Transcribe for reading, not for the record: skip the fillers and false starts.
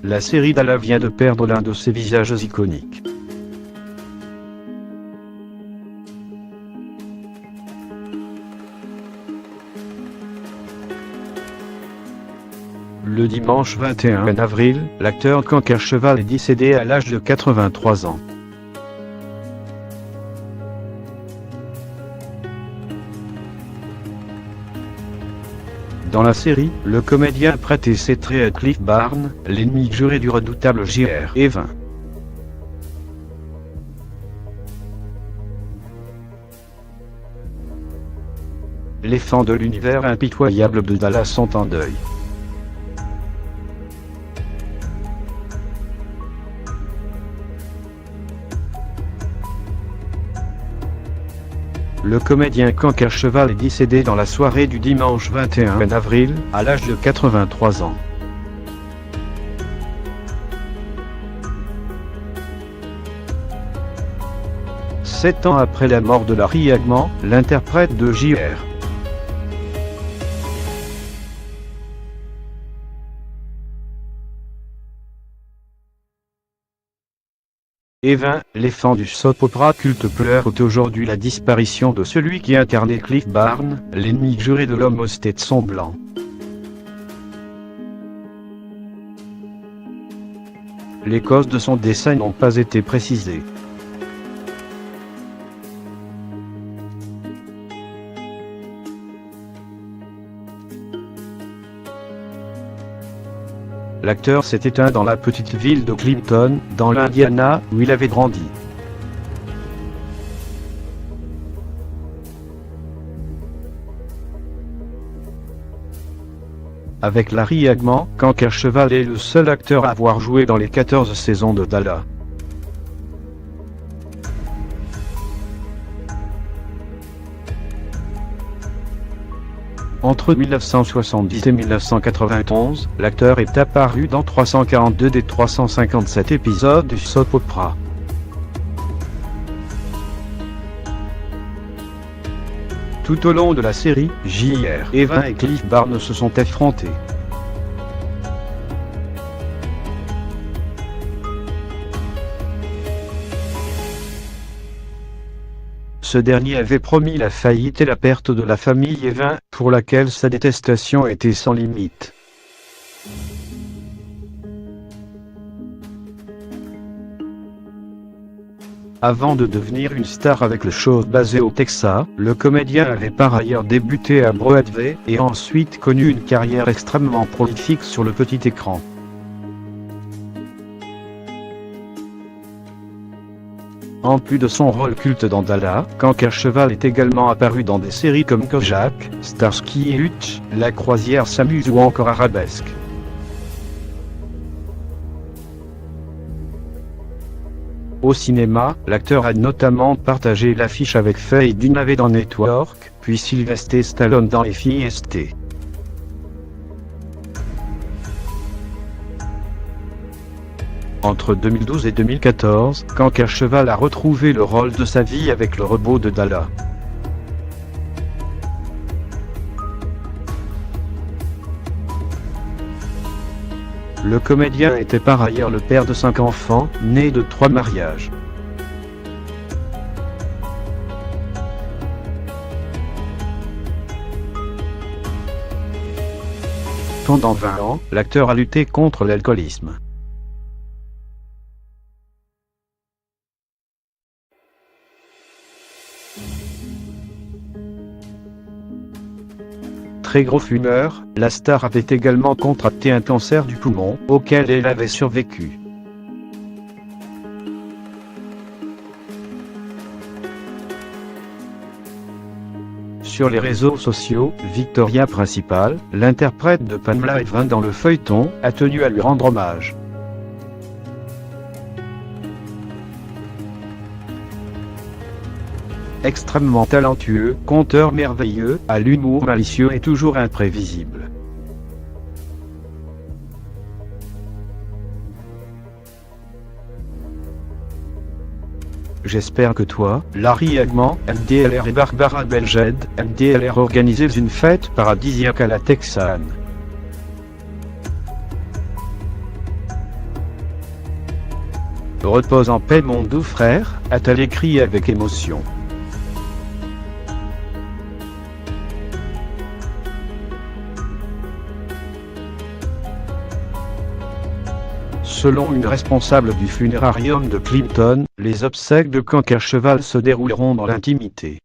la série Dalla vient de perdre l'un de ses visages iconiques. Le dimanche 21 avril, l'acteur Cankercheval est décédé à l'âge de 83 ans. Dans la série, le comédien prêtait ses traits à Cliff Barnes, l'ennemi juré du redoutable J.R. Evans. Les fans de l'univers impitoyable de Dalla sont en deuil. Le comédien Cankercheval est décédé dans la soirée du dimanche 21 avril, à l'âge de 83 ans. Sept ans après la mort de Larry Hagman, l'interprète de J.R. Evans, les fans du soap opera culte pleurent aujourd'hui la disparition de celui qui incarnait Cliff Barnes, l'ennemi juré de l'homme au Stetson blanc. Les causes de son décès n'ont pas été précisées. L'acteur s'est éteint dans la petite ville de Clinton, dans l'Indiana, où il avait grandi. Avec Larry Hagman, Cankercheval est le seul acteur à avoir joué dans les 14 saisons de Dalla. Entre 1970 et 1991, l'acteur est apparu dans 342 des 357 épisodes du soap opera. Tout au long de la série, J.R. Evans et Cliff Barnes se sont affrontés. Ce dernier avait promis la faillite et la perte de la famille Evans, pour laquelle sa détestation était sans limite. Avant de devenir une star avec le show basé au Texas, le comédien avait par ailleurs débuté à Broadway et ensuite connu une carrière extrêmement prolifique sur le petit écran. En plus de son rôle culte dans Dalla, Cankercheval est également apparu dans des séries comme Kojak, Starsky et Hutch, La Croisière s'amuse ou encore Arabesque. Au cinéma, l'acteur a notamment partagé l'affiche avec Faye Dunaway dans Network, puis Sylvester Stallone dans Les Filles St. Entre 2012 et 2014, Cankercheval a retrouvé le rôle de sa vie avec le robot de Dalla. Le comédien était par ailleurs le père de 5 enfants, nés de 3 mariages. Pendant 20 ans, l'acteur a lutté contre l'alcoolisme. Très gros fumeur, la star avait également contracté un cancer du poumon, auquel elle avait survécu. Sur les réseaux sociaux, Victoria Principal, l'interprète de Pamela Evans dans le feuilleton, a tenu à lui rendre hommage. Extrêmement talentueux, conteur merveilleux, à l'humour malicieux et toujours imprévisible. J'espère que toi, Larry Hagman, MDLR et Barbara Belged, MDLR organisez une fête paradisiaque à la Texane. Repose en paix mon doux frère, a-t-elle écrit avec émotion. Selon une responsable du funérarium de Clinton, les obsèques de Caen-Kercheval se dérouleront dans l'intimité.